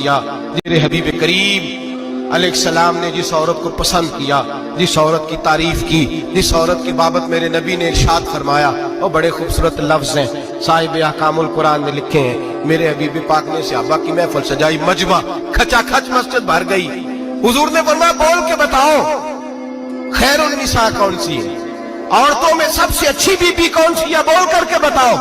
کیا. میرے حبیب کریم علیہ السلام نے جس عورت کو پسند کیا، جس عورت کی تعریف کی، جس عورت کی بابت میرے نبی نے ارشاد فرمایا، وہ بڑے خوبصورت لفظ ہیں صاحب احکام القرآن نے لکھے ہیں. میرے حبیب پاک نے صحابہ کی محفل سجائی، مجمع کھچا کھچ مسجد بھر گئی. حضور نے فرمایا بول کے بتاؤ خیر النساء کون سی ہے، عورتوں میں سب سے اچھی بی بی کون سی ہے، بول کر کے بتاؤ.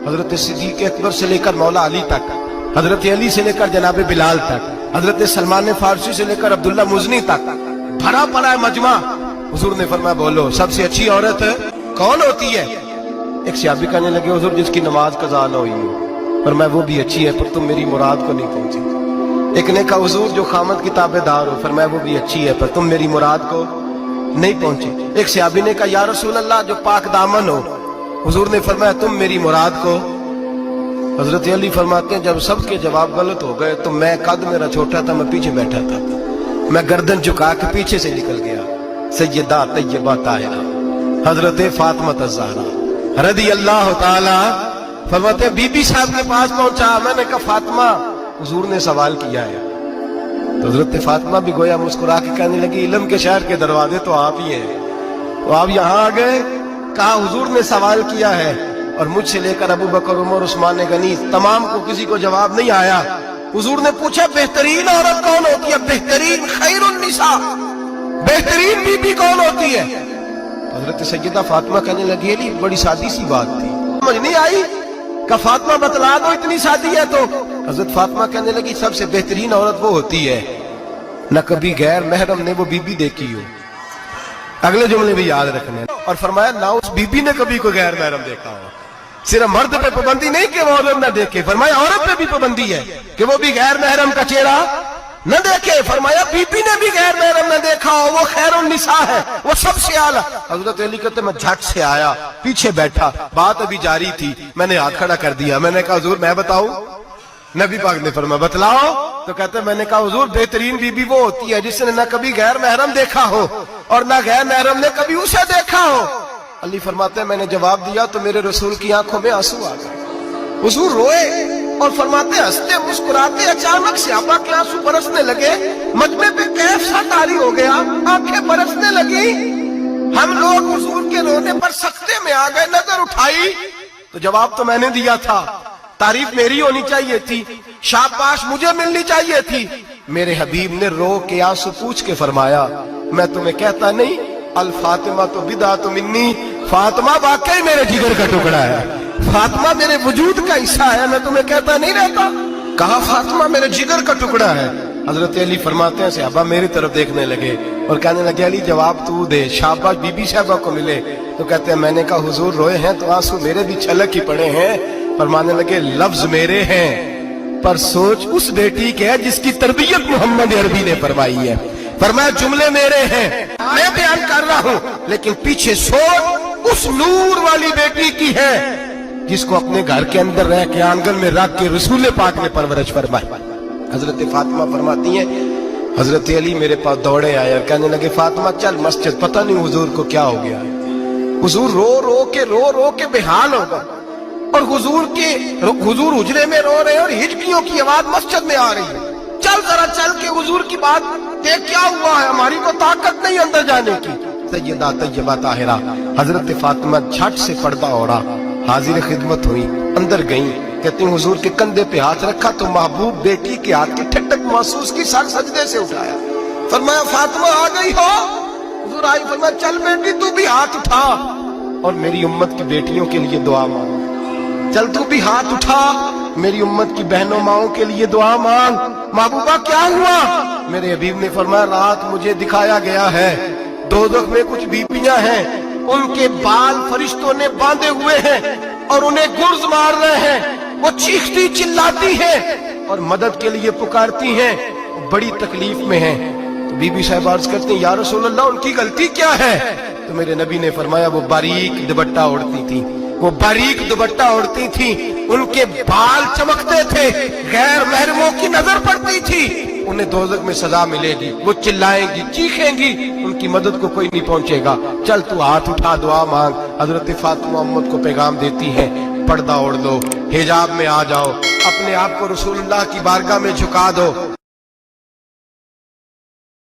حضرت صدیق اکبر سے لے کر مولا علی تک، حضرت علی سے لے کر جناب بلال تک، حضرت سلمان فارسی سے لے کر عبداللہ مزنی تک بھرا پڑا ہے مجمع. حضور نے فرمایا بولو سب سے اچھی عورت کون ہوتی ہے؟ ایک صحابی کہنے لگے حضور جس کی نماز قضا نہ ہوئی ہو. فرمایا وہ بھی اچھی ہے پر تم میری مراد کو نہیں پہنچی. ایک نے کہا حضور جو خامد کی تابع دار ہو. فرمایا وہ بھی اچھی ہے پر تم میری مراد کو نہیں پہنچی. ایک صحابی نے کہا یا رسول اللہ جو پاک دامن ہو. حضور نے فرمایا تم میری مراد کو. حضرت علی فرماتے ہیں جب سب کے جواب غلط ہو گئے تو میں قد میرا چھوٹا تھا، میں پیچھے بیٹھا تھا، میں گردن جھکا کے پیچھے سے نکل گیا. سیدہ طیبہ طاہرہ حضرت فاطمہ الزہرا رضی اللہ تعالی فرماتے ہیں بی بی صاحب کے پاس پہنچا. میں نے کہا فاطمہ حضور نے سوال کیا ہے. تو حضرت فاطمہ بھی گویا مسکرا کے کہنے لگی علم کے شہر کے دروازے تو آپ ہی ہیں، تو آپ یہاں آ گئے. کہا حضور نے سوال کیا ہے اور مجھ سے لے کر ابو بکر عمر عثمان غنی تمام کو کسی کو جواب نہیں آیا. حضور نے پوچھا بہترین عورت کون ہوتی ہے، بہترین خیر النساء بہترین بی بی کون ہوتی ہے؟ حضرت سیدہ فاطمہ کہنے لگی علی بڑی سادی سی بات تھی، سمجھ نہیں آئی. کہ فاطمہ بتلا دو اتنی سادی ہے تو. حضرت فاطمہ کہنے لگی سب سے بہترین عورت وہ ہوتی ہے نہ کبھی غیر محرم نے وہ بی بی دیکھی ہو. اگلے جملے بھی یاد رکھنے. اور فرمایا نہ اس بی بی نے کبھی کوئی غیر محرم دیکھا ہو. صرف مرد پہ پابندی نہیں کہ وہ عورت نہ دیکھے، فرمایا عورت پہ بھی پابندی ہے کہ وہ بھی غیر محرم کا چہرہ نہ دیکھے. فرمایا بی بی نے بھی غیر محرم نہ دیکھا ہو، وہ خیر النساء ہے، وہ سب سے اعلیٰ. حضرت علی کہتے میں جھٹ سے آیا، پیچھے بیٹھا، بات ابھی جاری تھی، میں نے ہاتھ کھڑا کر دیا. میں نے کہا حضور میں بتاؤں؟ نبی پاک نے فرمایا بتلاؤ. تو کہتے میں نے کہا حضور بہترین بی بی وہ ہوتی ہے جس نے نہ کبھی غیر محرم دیکھا ہو اور نہ غیر محرم نے کبھی اسے دیکھا ہو. علی فرماتے ہیں میں نے جواب دیا تو میرے رسول کی آنکھوں میں آنسو آ گئے. حضور روئے اور فرماتے ہنستے مسکراتے اچانک صحابہ کے آنسو برسنے لگے. مجمع پہ کیف سا طاری ہو گیا، آنکھیں برسنے لگی. ہم لوگ حضور کے رونے پر سکتے میں آ گئے. نظر اٹھائی تو جواب تو میں نے دیا تھا، تعریف میری ہونی چاہیے تھی، شاباش مجھے ملنی چاہیے تھی. میرے حبیب نے رو کے آنسو پوچھ کے فرمایا میں تمہیں کہتا نہیں الفاطمہ تو بدعۃ منی، فاطمہ واقعی میرے جگر کا ٹکڑا ہے، فاطمہ میرے وجود کا حصہ ہے، میں تمہیں کہتا نہیں رہتا. کہا فاطمہ میرے جگر کا ٹکڑا ہے. حضرت علی فرماتے ہیں صحابہ میری طرف دیکھنے لگے اور کہنے لگے علی جواب تو دے، شاباش بی بی صاحبہ کو ملے. تو کہتے ہیں میں نے کہا حضور روئے ہیں تو آنسو میرے بھی چھلک ہی پڑے ہیں. فرمانے لگے لفظ میرے ہیں پر سوچ اس بیٹی کے ہے جس کی تربیت محمد عربی نے فرمائی ہے. فرمایا جملے میرے ہیں میں بیان کر رہا ہوں لیکن پیچھے سوچ اس نور والی بیٹی کی ہے جس کو اپنے گھر کے اندر رہ کے آنگن میں رکھ کے رسول پاک نے پرورش فرمائی. حضرت فاطمہ فرماتی ہیں حضرت علی میرے پاس دوڑے آئے اور کہنے لگے فاطمہ چل مسجد، پتہ نہیں حضور کو کیا ہو گیا. حضور رو رو کے بحال ہو گئے اور حضور حجرے میں رو رہے ہیں اور ہچکیوں کی آواز مسجد میں آ رہی ہے. چل ذرا چل کے حضور کی بات دیکھ کیا ہوا ہے، ہماری کو طاقت نہیں اندر جانے کی. سیدہ طیبہ طاہرہ حضرت فاطمہ جھٹ سے پردہ اوڑا حاضر خدمت ہوئی، اندر گئیں. کہتی ہیں حضور کے کندھے پہ ہاتھ رکھا تو محبوب بیٹی کے ہاتھ کی ٹھنڈک محسوس کی، سر سجدے سے اٹھایا. فرمایا فاطمہ آ گئی ہو؟ حضور آئی. فرمایا چل بیٹی تو بھی ہاتھ اٹھا اور میری امت کی بیٹیوں کے لیے دعا مانگ. چل تو بھی ہاتھ اٹھا میری امت کی بہنوں ماؤں کے لیے دعا مانگ. محبوبہ کیا ہوا؟ میرے حبیب نے فرمایا رات مجھے دکھایا گیا ہے دوزخ میں کچھ بیبیاں ہیں، ان کے بال فرشتوں نے باندھے ہوئے ہیں اور انہیں گرز مار رہے ہیں، وہ چیختی چلاتی ہیں اور مدد کے لیے پکارتی ہیں، بڑی تکلیف میں ہیں. تو بی بی صاحب عرض کرتے ہیں یا رسول اللہ ان کی غلطی کیا ہے؟ تو میرے نبی نے فرمایا وہ باریک دوپٹہ اوڑھتی تھی، وہ باریک دوپٹہ اوڑھتی تھی، ان کے بال چمکتے تھے، غیر محرموں کی نظر پڑتی تھی، انہیں دوزخ میں سزا ملے گی، وہ چلائیں گی چیخیں گی، ان کی مدد کو کوئی نہیں پہنچے گا. چل تو ہاتھ اٹھا دعا مانگ. حضرت فاطمہ امت کو پیغام دیتی ہیں پردہ اوڑھ دو، حجاب میں آ جاؤ، اپنے آپ کو رسول اللہ کی بارگاہ میں جھکا دو،